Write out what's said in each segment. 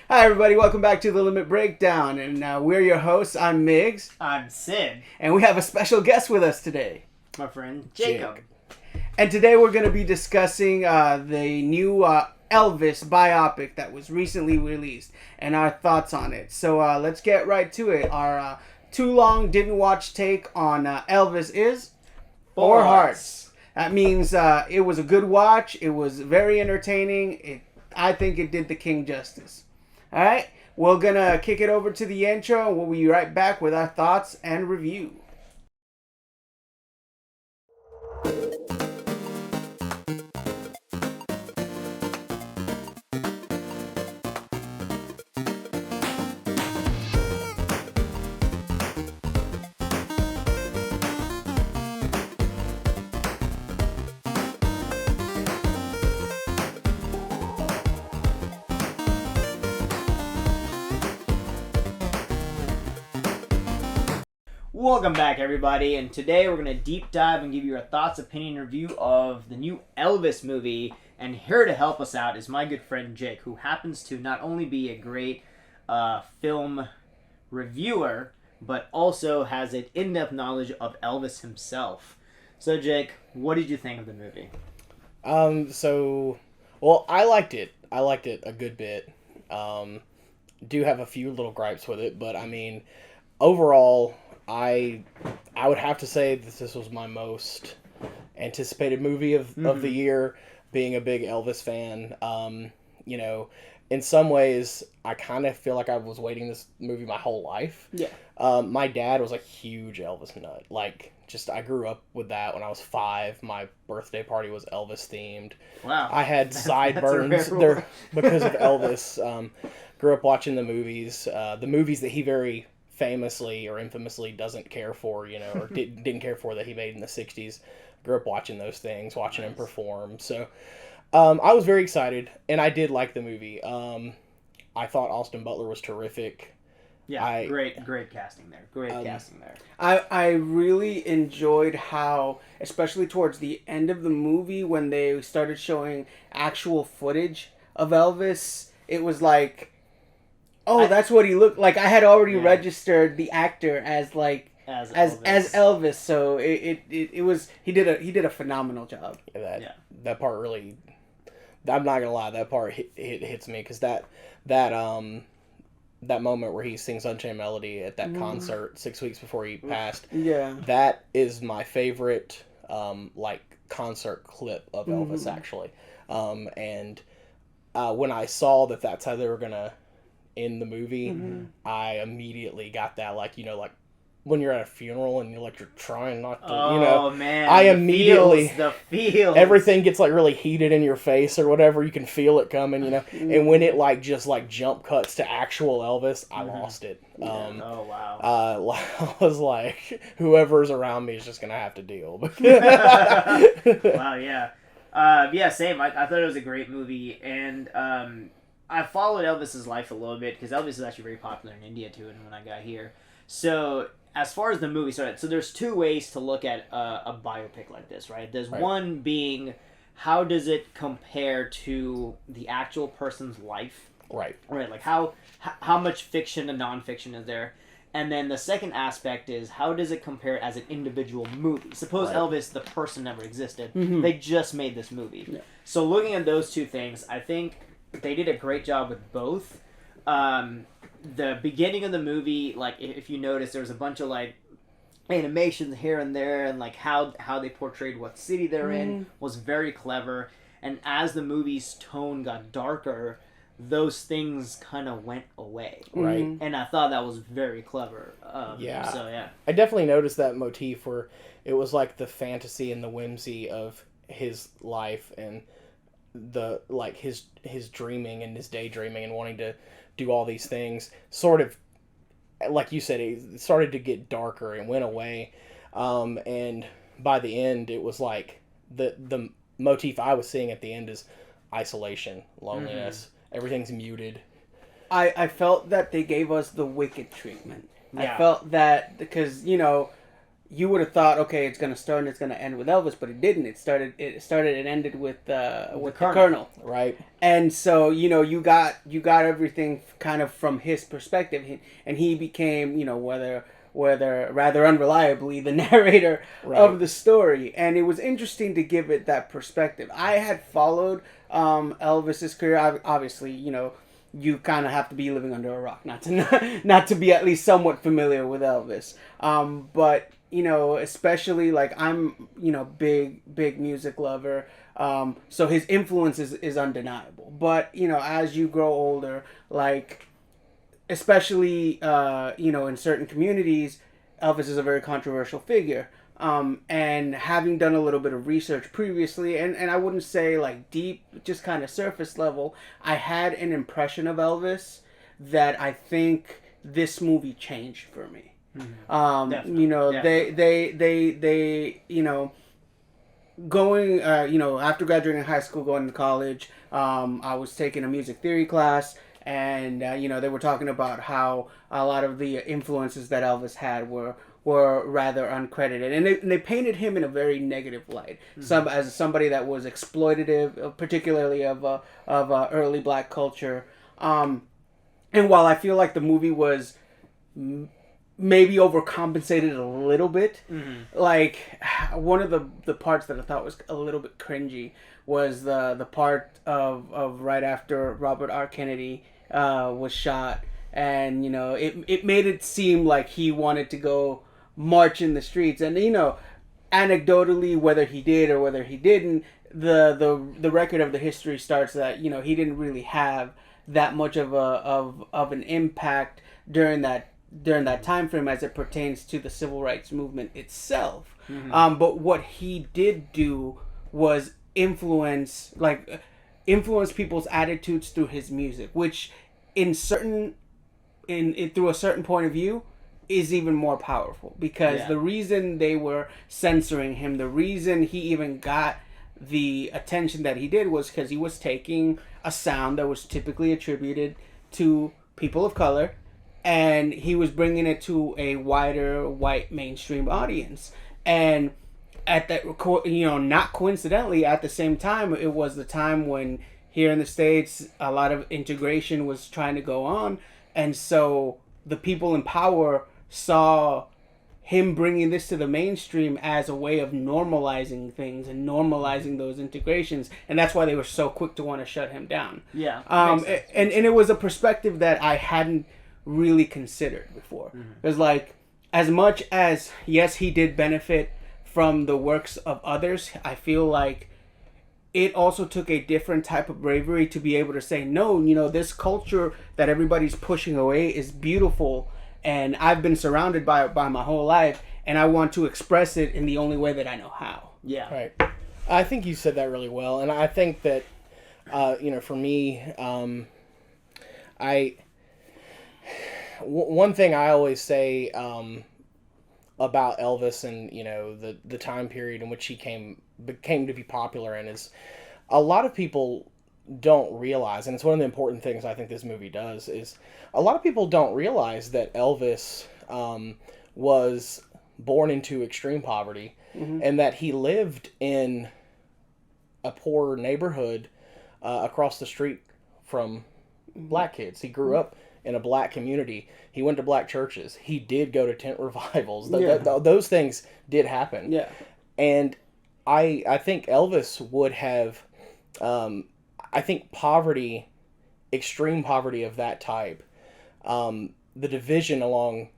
Hi, everybody. Welcome back to The Limit Breakdown. And we're your hosts. I'm Migs. I'm Sid. And we have a special guest with us today. My friend Jacob. And today we're going to be discussing the new Elvis biopic that was recently released and our thoughts on it. So let's get right to it. Our too long didn't watch take on Elvis is Four Hearts. That means it was a good watch. It was very entertaining. I think it did the king justice. All right, we're going to kick it over to the intro, and we'll be right back with our thoughts and review. Welcome back, everybody, and today we're going to deep dive and give you a thoughts, opinion, review of the new Elvis movie. And here to help us out is my good friend Jake, who happens to not only be a great film reviewer, but also has an in-depth knowledge of Elvis himself. So, Jake, what did you think of the movie? I liked it. I liked it a good bit. Do have a few little gripes with it, but I mean, overall, I would have to say that this was my most anticipated movie of the year, being a big Elvis fan. In some ways, I kind of feel like I was waiting this movie my whole life. Yeah. My dad was a huge Elvis nut. I grew up with that when I was 5. My birthday party was Elvis themed. Wow. I had sideburns there because of Elvis. Grew up watching the movies that he very famously or infamously doesn't care for, or didn't care for, that he made in the 60s. Grew up watching those things, watching him perform. So I was very excited, and I did like the movie. I thought Austin Butler was terrific. Yeah, great casting there. Casting there. I really enjoyed how, especially towards the end of the movie, when they started showing actual footage of Elvis, it was like, that's what he looked like. I had already registered the actor as Elvis, so it was he did a phenomenal job. That part really, I'm not gonna lie, that part hits me, because that moment where he sings Unchained Melody at that concert 6 weeks before he passed. Yeah, that is my favorite concert clip of Elvis, actually. And when I saw that that's how they were gonna in the movie, I immediately got that, when you're at a funeral and you're trying not to, man, I immediately, the feels. Everything gets really heated in your face or whatever. You can feel it coming, and when it just jump cuts to actual Elvis, I lost it. Oh, wow. I was like, whoever's around me is just going to have to deal. Wow, yeah. Same. I thought it was a great movie, and I followed Elvis's life a little bit, because Elvis is actually very popular in India too, and when I got here. So as far as the movie, so there's two ways to look at a biopic like this, right? There's one being, how does it compare to the actual person's life? Right. Right, like how much fiction and nonfiction is there? And then the second aspect is, how does it compare as an individual movie? Suppose Elvis, the person, never existed. They just made this movie. Yeah. So looking at those two things, I think they did a great job with both. The beginning of the movie, if you notice, there was a bunch of animations here and there, and how they portrayed what city they're in was very clever. And as the movie's tone got darker, those things kind of went away. Right. And I thought that was very clever. So yeah. I definitely noticed that motif where it was the fantasy and the whimsy of his life, and the his dreaming and his daydreaming and wanting to do all these things, sort of, like you said, it started to get darker and went away, and by the end it was the motif I was seeing at the end is isolation, loneliness, everything's muted. I felt that they gave us the Wicked treatment. Yeah. I felt that because you would have thought, okay, it's gonna start and it's gonna end with Elvis, but it didn't. It started and ended with the Colonel. Right. And so, you got everything kind of from his perspective, and he became, whether rather unreliably, the narrator of the story. And it was interesting to give it that perspective. I had followed Elvis's career. Obviously, you kind of have to be living under a rock not to be at least somewhat familiar with Elvis. But especially like I'm, big music lover. So his influence is undeniable. But as you grow older, like, especially in certain communities, Elvis is a very controversial figure. And having done a little bit of research previously, and I wouldn't say like deep, just kind of surface level, I had an impression of Elvis that I think this movie changed for me. They going after graduating high school, going to college, I was taking a music theory class. And, they were talking about how a lot of the influences that Elvis had were rather uncredited. And they painted him in a very negative light. As somebody that was exploitative, particularly of early black culture. And while I feel like the movie was maybe overcompensated a little bit, like, one of the parts that I thought was a little bit cringy was the part of right after Robert R. Kennedy was shot, and it made it seem like he wanted to go march in the streets, and anecdotally, whether he did or whether he didn't, the record of the history starts that he didn't really have that much of an impact during that time frame as it pertains to the civil rights movement itself. But what he did do was influence people's attitudes through his music, which through a certain point of view is even more powerful, because the reason they were censoring him, the reason he even got the attention that he did, was because he was taking a sound that was typically attributed to people of color, and he was bringing it to a wider white mainstream audience. And at that, not coincidentally, at the same time, it was the time when here in the States, a lot of integration was trying to go on. And so the people in power saw him bringing this to the mainstream as a way of normalizing things and normalizing those integrations. And that's why they were so quick to want to shut him down. Yeah. And it was a perspective that I hadn't really considered before. Because, like, as much as, yes, he did benefit from the works of others, I feel like it also took a different type of bravery to be able to say, no, this culture that everybody's pushing away is beautiful, and I've been surrounded by it by my whole life, and I want to express it in the only way that I know how. Yeah. Right. I think you said that really well, and I think that, for me, one thing I always say about Elvis and the time period in which he came to be popular in is, a lot of people don't realize, and it's one of the important things I think this movie does, is a lot of people don't realize that Elvis was born into extreme poverty, and that he lived in a poor neighborhood across the street from black kids. He grew up in a black community. He went to black churches. He did go to tent revivals. Those things did happen. Yeah. And I think Elvis would have, I think poverty, extreme poverty of that type, the division along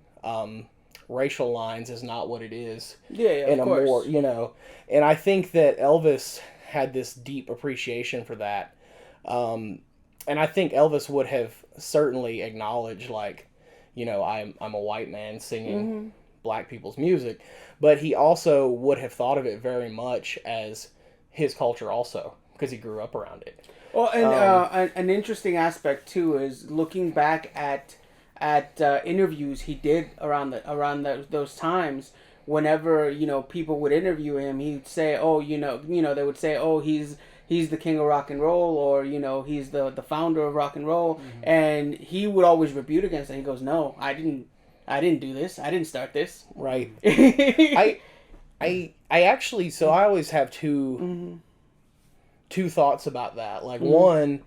racial lines is not what it is. Of course. More, and I think that Elvis had this deep appreciation for that. And I think Elvis would have certainly acknowledged, like, I'm a white man singing black people's music, but he also would have thought of it very much as his culture also, because he grew up around it. Well, and an interesting aspect too is looking back at interviews he did around those times. Whenever people would interview him, he'd say, they would say, he's the king of rock and roll, or he's the founder of rock and roll, and he would always rebut against it. He goes, no, I I didn't do this. I didn't start this. Right. I actually, so I always have two thoughts about that. Like, one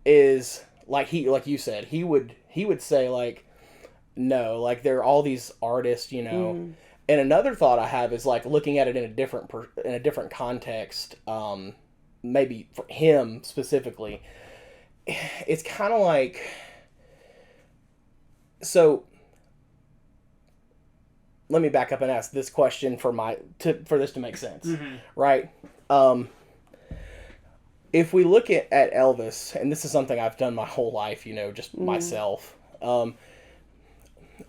is like you said, he would say like, no, like there are all these artists, you know. And another thought I have is like looking at it in a different context. Maybe for him specifically, it's kind of like, so. Let me back up and ask this question for this to make sense, right? If we look at Elvis, and this is something I've done my whole life, you know, just myself.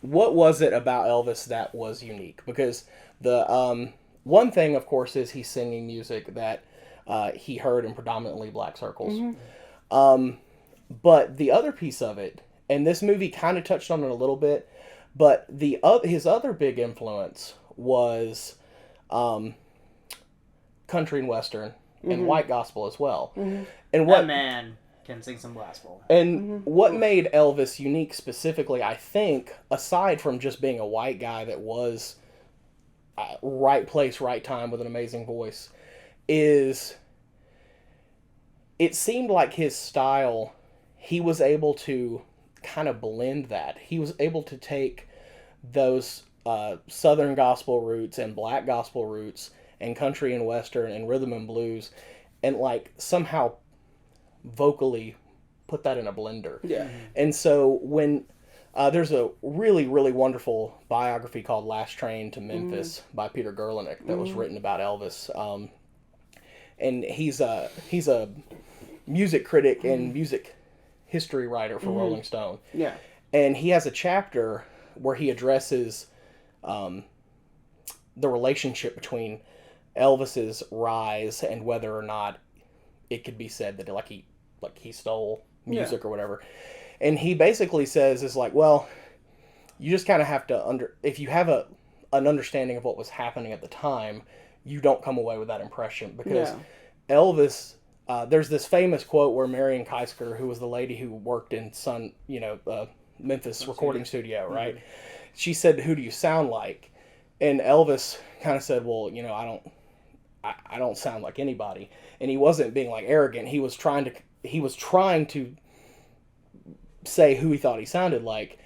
What was it about Elvis that was unique? Because the one thing, of course, is he's singing music that he heard in predominantly black circles. But the other piece of it, and this movie kind of touched on it a little bit, but his other big influence was country and western and white gospel as well. And that man can sing some gospel. And what made Elvis unique specifically, I think, aside from just being a white guy that was right place, right time with an amazing voice, is it seemed like his style, he was able to kind of blend that. He was able to take those southern gospel roots and black gospel roots and country and western and rhythm and blues and like somehow vocally put that in a blender. Yeah. And so when there's a really, really wonderful biography called Last Train to Memphis by Peter Gerlach that was written about Elvis. And he's a music critic and music history writer for Rolling Stone. Yeah. And he has a chapter where he addresses the relationship between Elvis's rise and whether or not it could be said that he stole music or whatever. And he basically says is like, well, you just kind of have to if you have an understanding of what was happening at the time, you don't come away with that impression because Elvis. There's this famous quote where Marion Keisker, who was the lady who worked in Memphis recording studio, right? She said, "Who do you sound like?" And Elvis kind of said, "Well, you know, I don't sound like anybody." And he wasn't being like arrogant. He was trying to say who he thought he sounded like.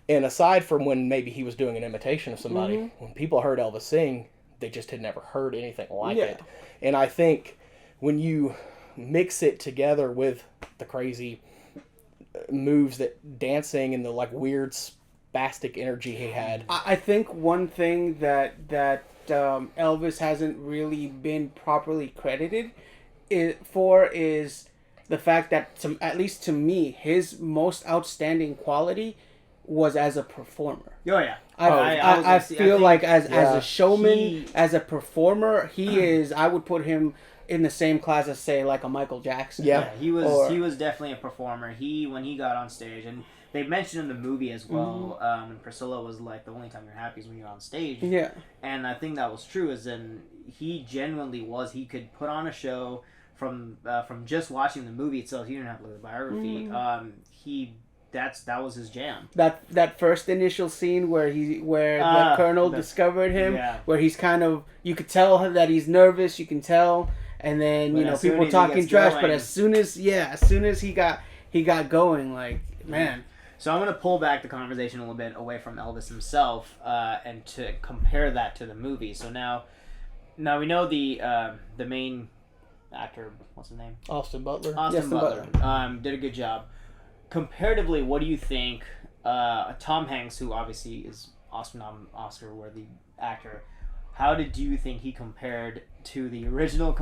And aside from when maybe he was doing an imitation of somebody, when people heard Elvis sing, they just had never heard anything like it. And I think when you mix it together with the crazy moves, that dancing and the like weird spastic energy he had. I think one thing that Elvis hasn't really been properly credited for is the fact that, at least to me, his most outstanding quality was as a performer. Oh yeah. I feel like as a showman, as a performer, he is. I would put him in the same class as, say, like a Michael Jackson. Yeah, he was definitely a performer. When he got on stage, and they mentioned in the movie as well, and Priscilla was like, the only time you're happy is when you're on stage. Yeah. And I think that was true, as in, he genuinely was, he could put on a show from just watching the movie itself. He didn't have to look at the biography. That was his jam. That first initial scene where the Colonel discovered him, where he's kind of, you could tell that he's nervous, you can tell. And then, people talking trash, but as soon as he got going, like, man. So I'm going to pull back the conversation a little bit away from Elvis himself, and to compare that to the movie. So now we know the main actor, what's his name? Austin Butler. Austin Butler. Did a good job. Comparatively, what do you think, Tom Hanks, who obviously is Oscar-worthy actor, how did you think he compared to the original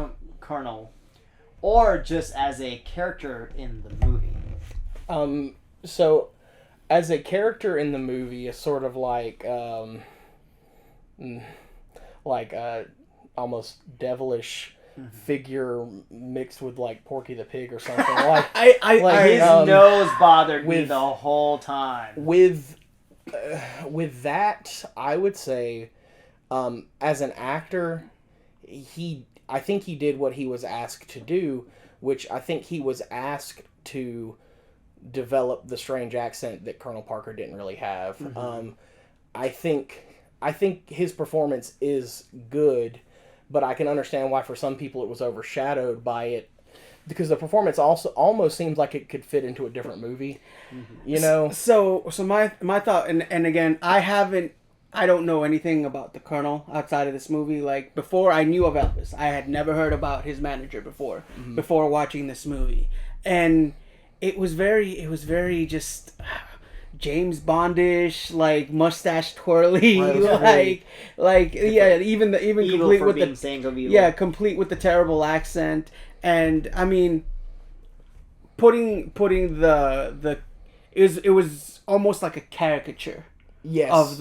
Colonel, or just as a character in the movie? So, as a character in the movie, it's sort of like almost devilish figure mixed with like Porky the Pig or something. Like his nose bothered me the whole time. With that, I would say, as an actor, I think he did what he was asked to do, which I think he was asked to develop the strange accent that Colonel Parker didn't really have. I think his performance is good, but I can understand why for some people it was overshadowed by it, because the performance also almost seems like it could fit into a different movie. You know. So my thought, and again, I don't know anything about the Colonel outside of this movie. Like, before I knew of Elvis, I had never heard about his manager before watching this movie, and it was very just James Bondish, like mustache twirly, even evil complete for with being the saying of evil. yeah, complete with the terrible accent, and I mean, putting the it was almost like a caricature. Yes. Of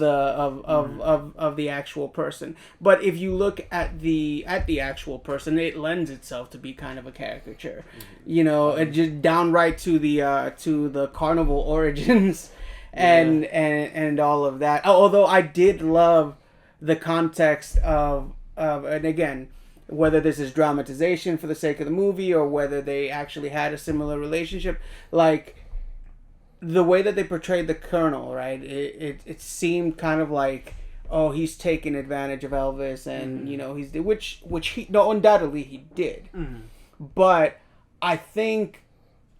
the actual person, but if you look at the actual person, it lends itself to be kind of a caricature, you know, it just downright to the carnival origins, and all of that. Although I did love the context of and again, whether this is dramatization for the sake of the movie or whether they actually had a similar relationship, like. The way that they portrayed the Colonel, right? It seemed kind of like, oh, he's taking advantage of Elvis, and you know which he no, undoubtedly he did, but I think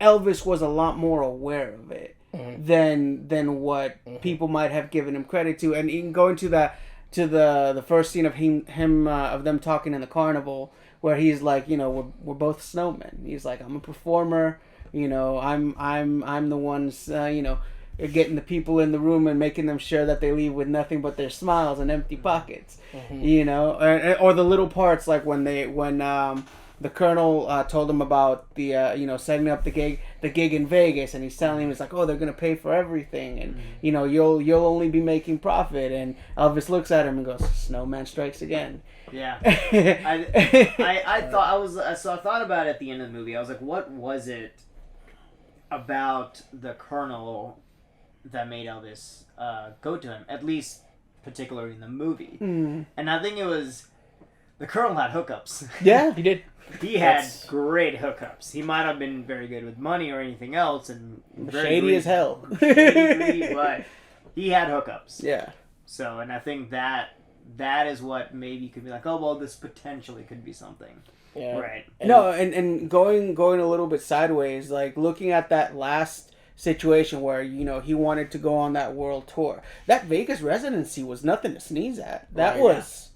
Elvis was a lot more aware of it than what people might have given him credit to, and even going to the first scene of him of them talking in the carnival, where he's like, you know, we're both snowmen. He's like, I'm a performer. You know, I'm the ones, you know, getting the people in the room and making them sure that they leave with nothing but their smiles and empty pockets. You know, or the little parts like when the Colonel told him about the you know, setting up the gig in Vegas, and he's telling him, it's like, oh, they're gonna pay for everything, and you know, you'll only be making profit, and Elvis looks at him and goes, "Snowman strikes again." Yeah, I thought about it at the end of the movie. I was like, what was it about the Colonel that made Elvis go to him, at least particularly in the movie? And I think it was the Colonel had hookups. Yeah, he did. He had great hookups. He might have been very good with money or anything else, and shady as hell. Shady, but he had hookups. Yeah. So, and I think that is what maybe you could be like, oh well, this potentially could be something. Yeah. Right. And going a little bit sideways, like looking at that last situation where, you know, he wanted to go on that world tour. That Vegas residency was nothing to sneeze at. That was,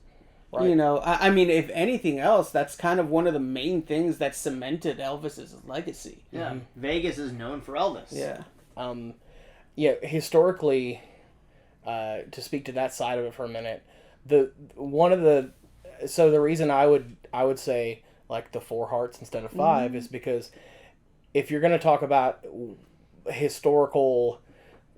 you know, I mean, if anything else, that's kind of one of the main things that cemented Elvis's legacy. Yeah. Vegas is known for Elvis. Yeah. Yeah, historically, to speak to that side of it for a minute, the reason I would say like the 4 hearts instead of 5 is because if you're going to talk about historical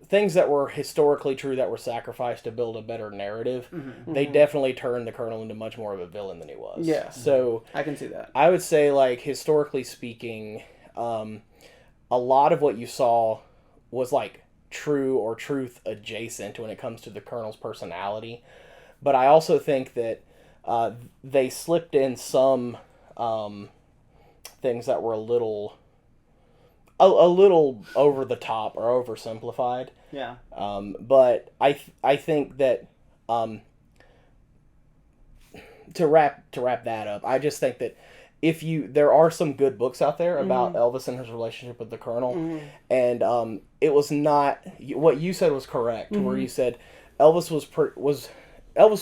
things that were historically true that were sacrificed to build a better narrative, they definitely turned the Colonel into much more of a villain than he was. Yeah. So I can see that. I would say, like, historically speaking, a lot of what you saw was like true or truth adjacent when it comes to the Colonel's personality. But I also think that they slipped in some things that were a little over the top or oversimplified. Yeah. But I think that to wrap that up, I just think that there are some good books out there about Elvis and his relationship with the Colonel, and it was not what you said was correct, where you said Elvis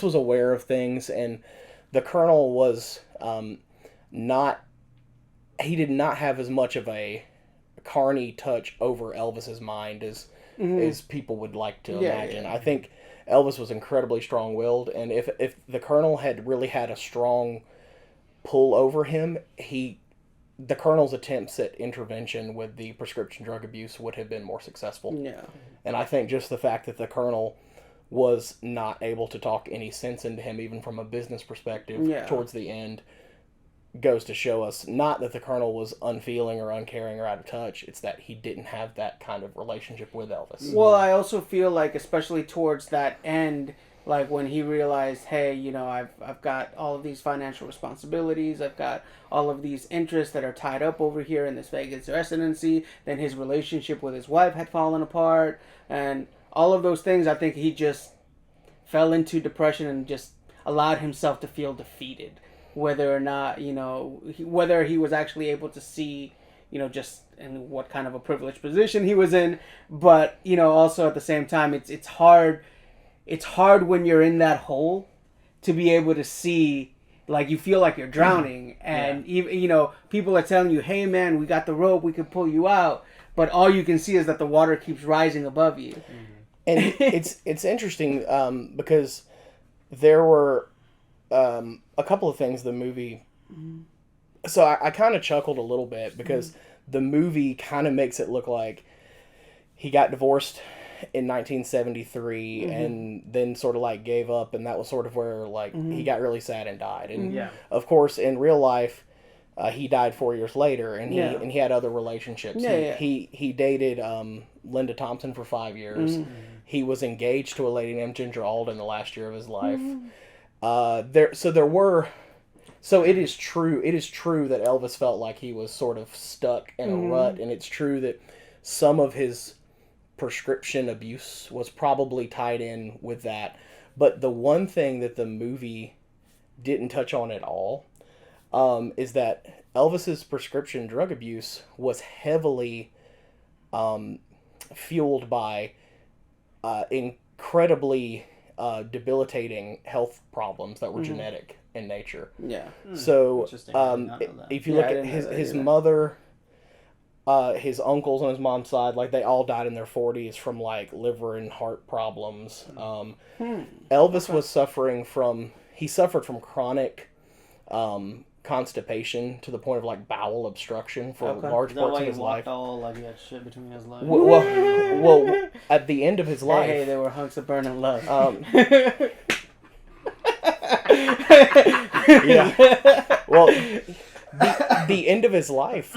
was aware of things, and the Colonel was not. He did not have as much of a carny touch over Elvis's mind as people would like to imagine. I think Elvis was incredibly strong-willed, and if the Colonel had really had a strong pull over him, the Colonel's attempts at intervention with the prescription drug abuse would have been more successful. Yeah. And I think just the fact that the Colonel was not able to talk any sense into him, even from a business perspective, towards the end, goes to show us not that the Colonel was unfeeling or uncaring or out of touch, it's that he didn't have that kind of relationship with Elvis. Well, I also feel like, especially towards that end, like when he realized, hey, you know, I've got all of these financial responsibilities, I've got all of these interests that are tied up over here in this Vegas residency, then his relationship with his wife had fallen apart, and all of those things, I think he just fell into depression and just allowed himself to feel defeated, whether or not whether he was actually able to see just in what kind of a privileged position he was in, but also at the same time it's hard when you're in that hole to be able to see, like, you feel like you're drowning, and even people are telling you, hey man, we got the rope, we can pull you out, but all you can see is that the water keeps rising above you. And it's interesting because there were a couple of things the movie. So I kind of chuckled a little bit because the movie kind of makes it look like he got divorced in 1973 and then sort of like gave up, and that was sort of where like he got really sad and died. And of course, in real life, he died 4 years later, and he had other relationships. He dated Linda Thompson for 5 years. He was engaged to a lady named Ginger Alden the last year of his life. So it is true that Elvis felt like he was sort of stuck in a rut, and it's true that some of his prescription abuse was probably tied in with that. But the one thing that the movie didn't touch on at all is that Elvis's prescription drug abuse was heavily fueled by incredibly debilitating health problems that were genetic in nature. Yeah. So if you look at his mother, his uncles on his mom's side, like they all died in their 40s from like liver and heart problems. Elvis was suffered from chronic constipation to the point of like bowel obstruction for large parts of his life. All like he had shit between his legs. Well, at the end of his life, hey, there were hunks of burning love. Yeah. Well, the end of his life,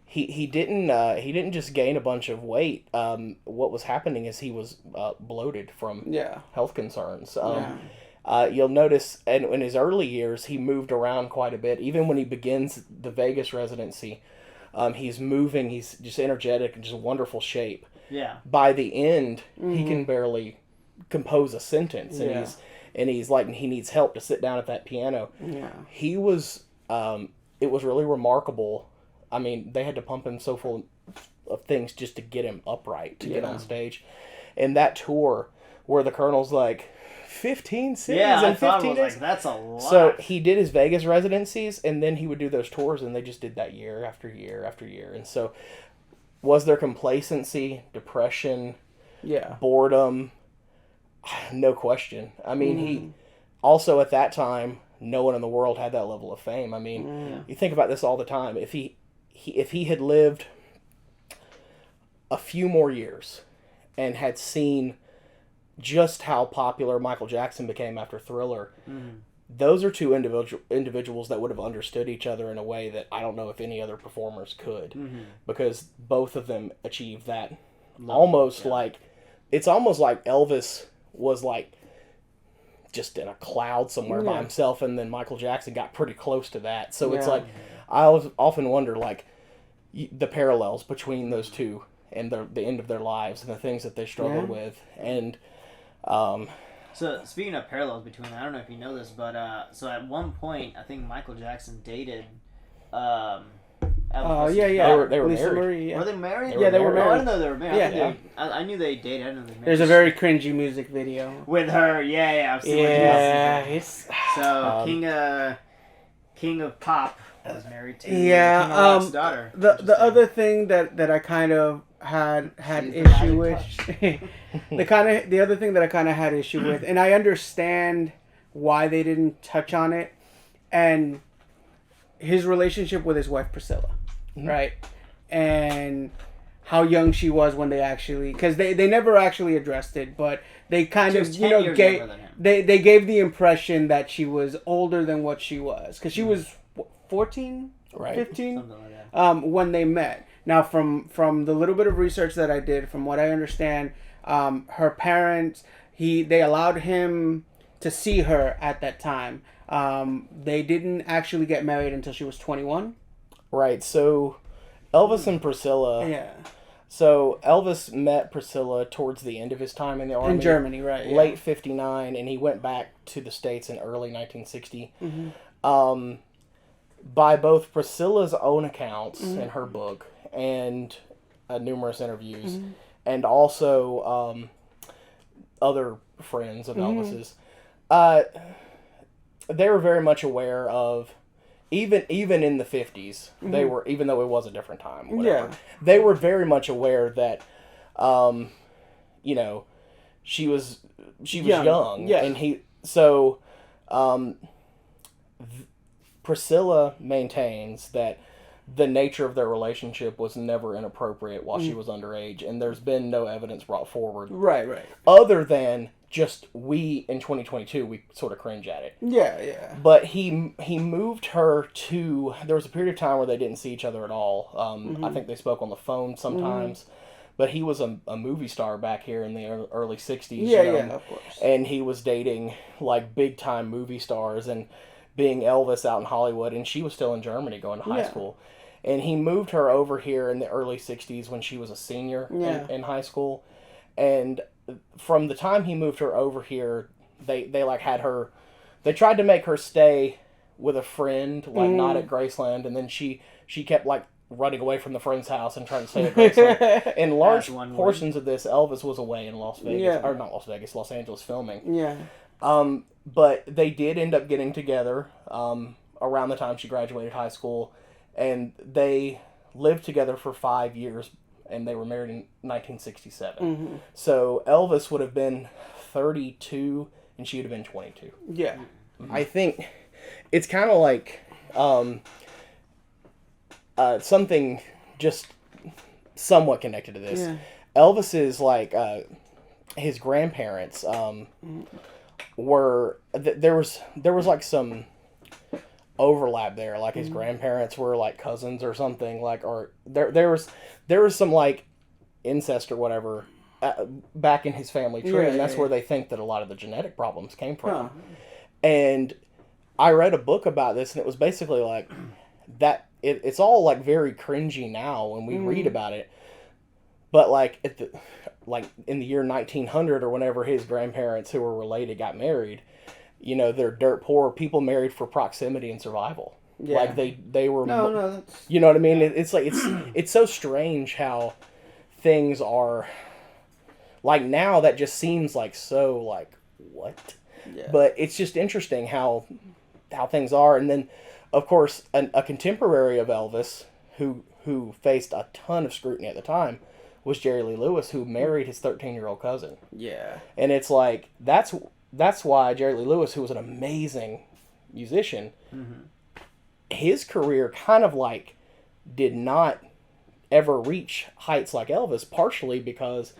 he didn't just gain a bunch of weight. What was happening is he was bloated from health concerns. You'll notice, and in his early years, he moved around quite a bit. Even when he begins the Vegas residency, he's moving. He's just energetic and just wonderful shape. Yeah. By the end, he can barely compose a sentence, and he's like, he needs help to sit down at that piano. Yeah. He was. It was really remarkable. I mean, they had to pump him so full of things just to get him upright to get on stage. And that tour where the Colonel's like 15 cities in 15 days. Like, that's a lot. So he did his Vegas residencies, and then he would do those tours, and they just did that year after year after year. And so was there complacency, depression, boredom? No question. I mean, he also at that time, no one in the world had that level of fame. I mean, you think about this all the time. If he had lived a few more years and had seen just how popular Michael Jackson became after Thriller, those are two individuals that would have understood each other in a way that I don't know if any other performers could, because both of them achieved that. It's almost like Elvis was like just in a cloud somewhere by himself, and then Michael Jackson got pretty close to that. So it's like, I often wonder like the parallels between those two and the end of their lives and the things that they struggled with. And so speaking of parallels between, I don't know if you know this, but so at one point I think Michael Jackson dated Elvis. They were Lisa married. Marie, Were they married? They were married. Oh, I didn't know they were married. Yeah. I knew they dated. I didn't know they married. There's a very cringy music video with her. I've seen it's so King of Pop was married to King of Rock's daughter. The other thing that I kind of had issue with the other thing that I kind of had issue with, and I understand why they didn't touch on it, and his relationship with his wife Priscilla, right? And how young she was when they actually, because they never actually addressed it, but they kind of gave they gave the impression that she was older than what she was, because she was 14, 15, something like that, when they met. Now, from the little bit of research that I did, from what I understand, her parents, they allowed him to see her at that time. They didn't actually get married until she was 21. Right. So Elvis and Priscilla, So Elvis met Priscilla towards the end of his time in the army. In Germany, right. Yeah. Late 59, and he went back to the States in early 1960. By both Priscilla's own accounts in her book and numerous interviews, and also other friends of Elvis's, they were very much aware of, even in the 50s, they were, even though it was a different time, whatever, they were very much aware that, you know, she was young, and Priscilla maintains that the nature of their relationship was never inappropriate while she was underage, and there's been no evidence brought forward. Right. Other than just we, in 2022, we sort of cringe at it. Yeah. But he moved her to... There was a period of time where they didn't see each other at all. I think they spoke on the phone sometimes. But he was a movie star back here in the early 60s. Yeah, of course. And he was dating, like, big-time movie stars and being Elvis out in Hollywood. And she was still in Germany going to high school. And he moved her over here in the early 60s when she was a senior in high school. And from the time he moved her over here, they like had her... They tried to make her stay with a friend, like not at Graceland. And then she kept, like, running away from the friend's house and trying to stay at Graceland. In large portions of this, Elvis was away in Las Vegas. Or not Las Vegas, Los Angeles filming. Yeah. But they did end up getting together around the time she graduated high school. And they lived together for 5 years, and they were married in 1967. So Elvis would have been 32, and she would have been 22. Yeah. I think it's kind of like something just somewhat connected to this. Yeah. Elvis is like his grandparents were there was like some overlap there, like his grandparents were like cousins or something, like, or there was some like incest or whatever back in his family tree, and that's where they think that a lot of the genetic problems came from. And I read a book about this, and it was basically like that. It's all like very cringy now when we read about it, but like in the year 1900 or whenever his grandparents who were related got married, you know, they're dirt poor people married for proximity and survival. Yeah. Like they were. No, that's... You know what I mean? It's like it's so strange how things are. Like now, that just seems like so like what? Yeah. But it's just interesting how things are, and then of course a contemporary of Elvis who faced a ton of scrutiny at the time was Jerry Lee Lewis, who married his 13-year-old cousin. Yeah. And it's like that's why Jerry Lee Lewis, who was an amazing musician, his career kind of like did not ever reach heights like Elvis, partially because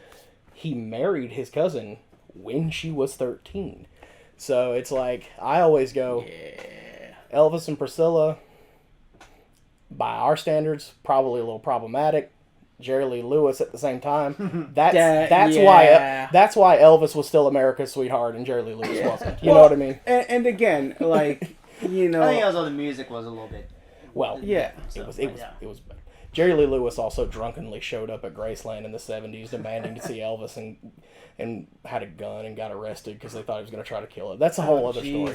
he married his cousin when she was 13. So it's like, I always go, Elvis and Priscilla, by our standards, probably a little problematic. Jerry Lee Lewis at the same time. That's why Elvis was still America's sweetheart and Jerry Lee Lewis wasn't. You know what I mean? And again, like, you know, I think also the music was a little bit. Well, it was. Jerry Lee Lewis also drunkenly showed up at Graceland in the 70s demanding to see Elvis and had a gun and got arrested because they thought he was going to try to kill it. That's a whole other story.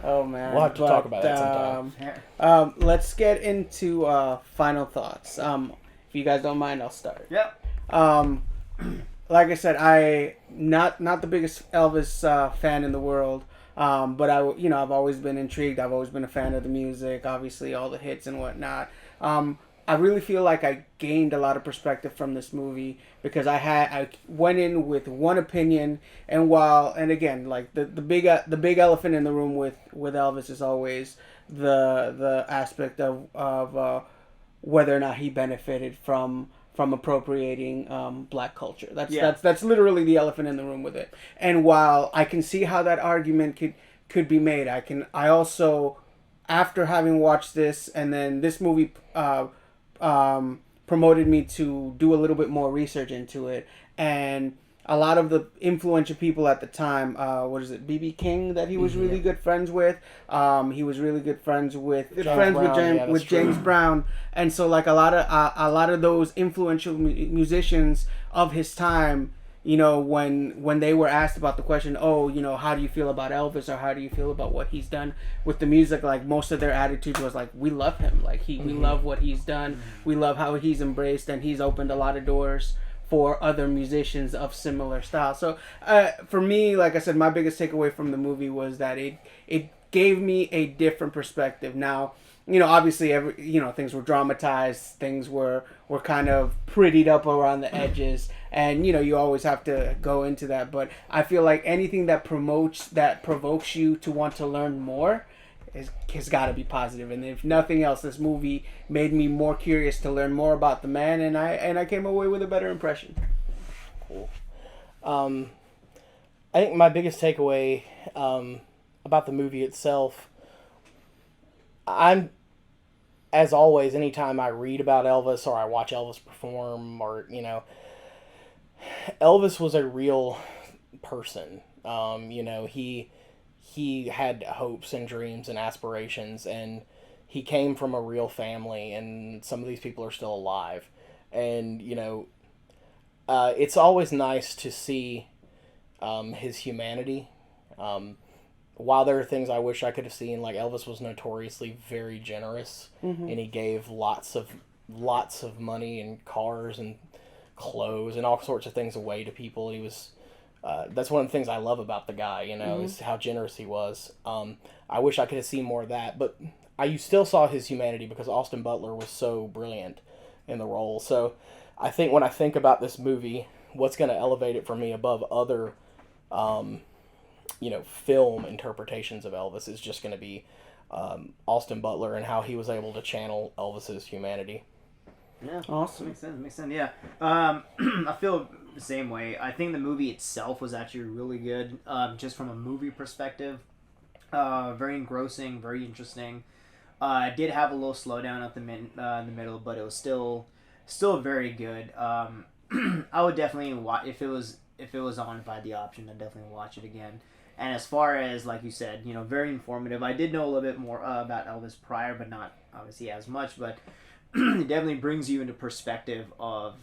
Oh man, we'll have to talk about that sometime. Let's get into final thoughts. If you guys don't mind, I'll start. Yep. Like I said, I not the biggest Elvis fan in the world, but I've always been intrigued. I've always been a fan of the music, obviously all the hits and whatnot. I really feel like I gained a lot of perspective from this movie because I went in with one opinion, and again, like the big elephant in the room with Elvis is always the aspect of whether or not he benefited from appropriating black culture. That's literally the elephant in the room with it. And while I can see how that argument could be made, I also, after having watched this, and then this movie promoted me to do a little bit more research into it, and a lot of the influential people at the time. What is it, B.B. King that he was really good friends with. He was really good friends with James Brown, and so like a lot of those influential musicians of his time. You know, when they were asked about the question, oh, you know, how do you feel about Elvis, or how do you feel about what he's done with the music? Like, most of their attitude was like, we love him. Like, we love what he's done. We love how he's embraced, and he's opened a lot of doors for other musicians of similar style. So, for me, like I said, my biggest takeaway from the movie was that it gave me a different perspective. Now, you know, obviously, things were dramatized, things were kind of prettied up around the edges, and you know, you always have to go into that. But I feel like anything that provokes you to want to learn more has got to be positive. And if nothing else, this movie made me more curious to learn more about the man, and I came away with a better impression. Cool. I think my biggest takeaway about the movie itself, as always, anytime I read about Elvis or I watch Elvis perform, or, you know, Elvis was a real person. You know, he had hopes and dreams and aspirations, and he came from a real family, and some of these people are still alive. And, you know, it's always nice to see his humanity. While there are things I wish I could have seen, like Elvis was notoriously very generous, and he gave lots of money and cars and clothes and all sorts of things away to people. He was that's one of the things I love about the guy, you know, is how generous he was. I wish I could have seen more of that, but you still saw his humanity because Austin Butler was so brilliant in the role. So I think when I think about this movie, what's going to elevate it for me above other film interpretations of Elvis is just going to be Austin Butler and how he was able to channel Elvis's humanity. Yeah, awesome. Makes sense. Yeah, I feel the same way. I think the movie itself was actually really good, just from a movie perspective. Very engrossing, very interesting. I did have a little slowdown at in the middle, but it was still very good. I would definitely watch if it was on by the option. I'd definitely watch it again. And as far as, like you said, you know, very informative. I did know a little bit more about Elvis prior, but not obviously as much. But it definitely brings you into perspective of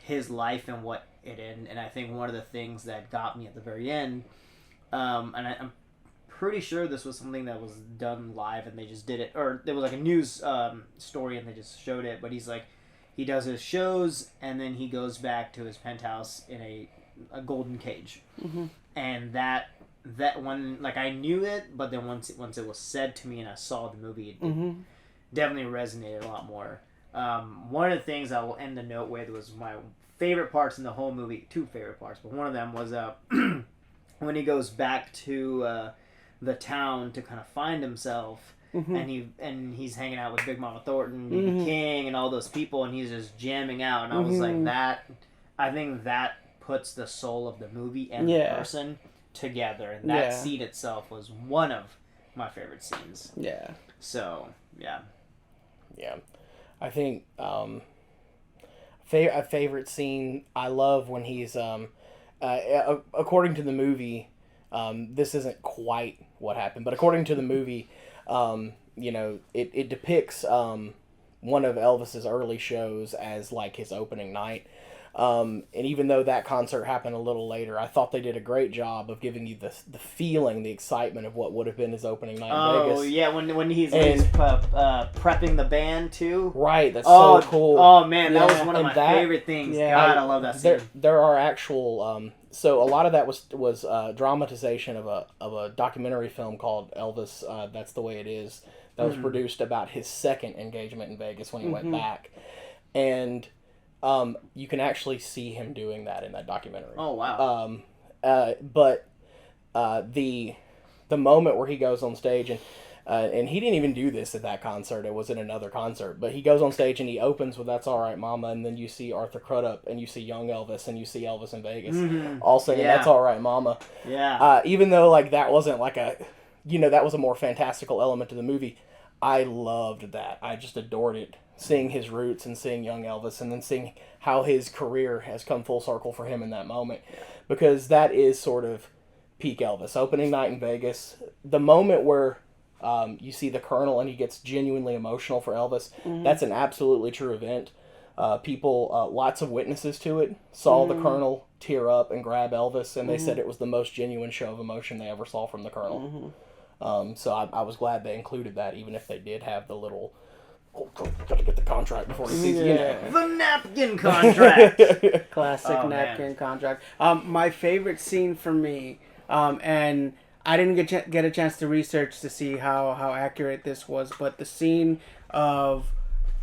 his life and what it is. And I think one of the things that got me at the very end, and I'm pretty sure this was something that was done live and they just did it, or there was like a news story and they just showed it. But he's like, he does his shows and then he goes back to his penthouse in a golden cage, and that one, like, I knew it, but then once it was said to me and I saw the movie, it definitely resonated a lot more. One of the things I will end the note with was my favorite parts in the whole movie. Two favorite parts, but one of them was when he goes back to the town to kind of find himself, and he's hanging out with Big Mama Thornton, B.B. King, and all those people, and he's just jamming out. And I was like, I think that puts the soul of the movie and the person together, and that scene itself was one of my favorite scenes. Yeah. So, yeah. I think a favorite scene I love when he's according to the movie, this isn't quite what happened, but according to the movie, you know, it depicts one of Elvis's early shows as like his opening night. And even though that concert happened a little later, I thought they did a great job of giving you the feeling, the excitement of what would have been his opening night in Vegas. Oh, yeah, when he's prepping the band, too. Right, that's so cool. Oh, man, that was one of my favorite things. Yeah, God, I love that scene. There are actual... so a lot of that was dramatization of a documentary film called Elvis, That's the Way It Is, that was produced about his second engagement in Vegas when he went back. And... you can actually see him doing that in that documentary. Oh, wow. But the moment where he goes on stage, and he didn't even do this at that concert, it was in another concert, but he goes on stage and he opens with That's All Right Mama, and then you see Arthur Crudup, and you see young Elvis, and you see Elvis in Vegas, all singing That's All Right Mama. Yeah. Even though, like, that wasn't like that was a more fantastical element to the movie, I loved that. I just adored it. Seeing his roots and seeing young Elvis, and then seeing how his career has come full circle for him in that moment. Because that is sort of peak Elvis. Opening night in Vegas. The moment where you see the Colonel and he gets genuinely emotional for Elvis. That's an absolutely true event. People, lots of witnesses to it, saw the Colonel tear up and grab Elvis, and they said it was the most genuine show of emotion they ever saw from the Colonel. So I was glad they included that, even if they did have the little, got to get the contract before he sees The napkin contract. Classic napkin contract. My favorite scene for me, and I didn't get a chance to research to see how accurate this was, but the scene of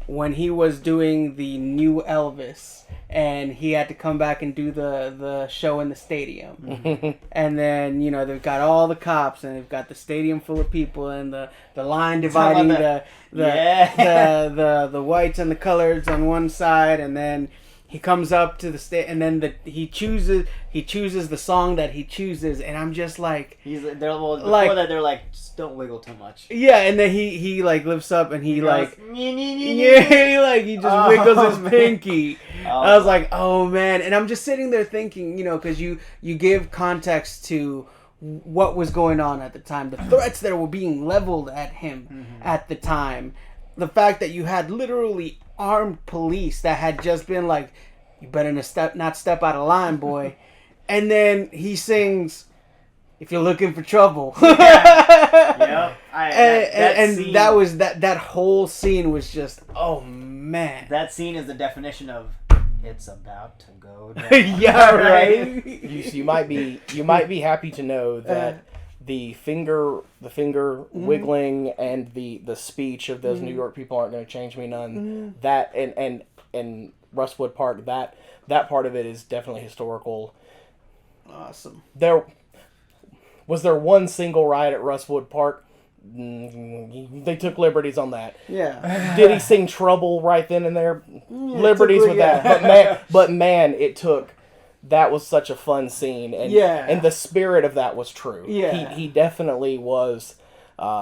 when he was doing the new Elvis and he had to come back and do the show in the stadium. And then, they've got all the cops and they've got the stadium full of people and the line dividing the whites and the coloreds on one side, and then he comes up to the stage, and then he chooses the song that he chooses, and I'm just like, before that they're like, just don't wiggle too much. Yeah, and then he like lifts up and he goes, he just wiggles his pinky. I was like, oh man, and I'm just sitting there thinking, because you give context to what was going on at the time, the threats that were being leveled at him at the time, the fact that you had literally armed police that had just been like, you better not step out of line, boy. And then he sings, if you're looking for trouble. Yep. That whole scene was just, oh man. That scene is the definition of it's about to go down. Yeah, right. You might be happy to know that the finger wiggling and the speech of those New York people aren't going to change me none. That and Rustwood Park, that part of it is definitely historical. Awesome. Was there one single riot at Rustwood Park? They took liberties on that. Yeah. Did he sing Trouble right then and there? Liberties with that. But man, that was such a fun scene, and the spirit of that was true. Yeah. He definitely was.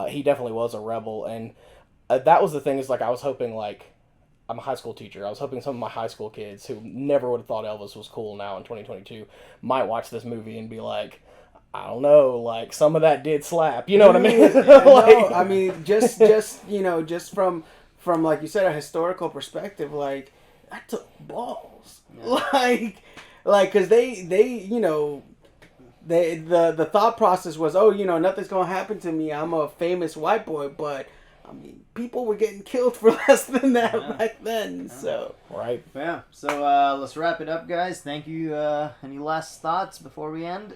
He definitely was a rebel, and that was the thing. Is like I was hoping, like, I'm a high school teacher. I was hoping some of my high school kids who never would have thought Elvis was cool now in 2022 might watch this movie and be like, I don't know, like some of that did slap. You know what I mean? No, I mean just just from like you said, a historical perspective, like that took balls. Yeah. Like because they the thought process was, nothing's gonna happen to me. I'm a famous white boy, but I mean, people were getting killed for less than that back then. So right. Yeah. So let's wrap it up, guys. Thank you. Any last thoughts before we end?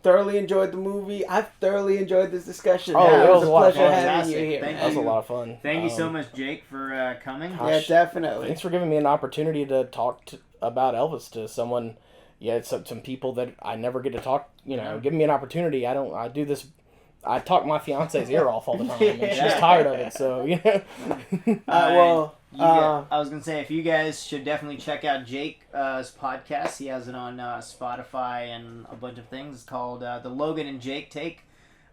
Thoroughly enjoyed the movie. I've thoroughly enjoyed this discussion. Oh, it was a lot of pleasure fun. having you here. That was a lot of fun. Thank you so much, Jake, for coming. Yeah, definitely. Thanks for giving me an opportunity to talk about Elvis to someone. Yeah, some people that I never get to talk. Give me an opportunity. I do this. I talk my fiance's ear off all the time, and she's tired of it. So I was gonna say, if you guys should definitely check out Jake's podcast. He has it on Spotify and a bunch of things. It's called the Logan and Jake Take.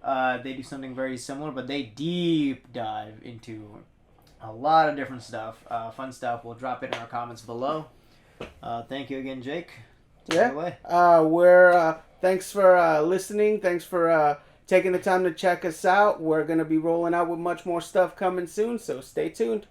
They do something very similar, but they deep dive into a lot of different stuff, fun stuff. We'll drop it in our comments below. Thank you again, Jake. Take it away. Thanks for listening. Thanks for taking the time to check us out. We're gonna be rolling out with much more stuff coming soon, so stay tuned.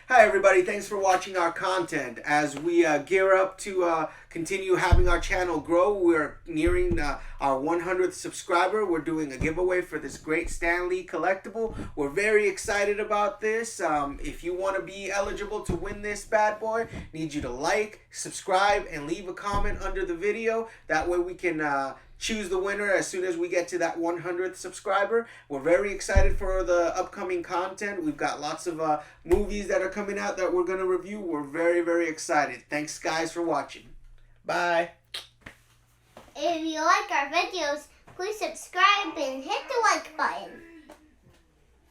Hi everybody, thanks for watching our content. As we gear up to continue having our channel grow, we're nearing our 100th subscriber. We're doing a giveaway for this great Stan Lee collectible. We're very excited about this. If you want to be eligible to win this bad boy, need you to like, subscribe, and leave a comment under the video. That way we can choose the winner as soon as we get to that 100th subscriber. We're very excited for the upcoming content. We've got lots of movies that are coming out that we're going to review. We're very, very excited. Thanks, guys, for watching. Bye. If you like our videos, please subscribe and hit the like button.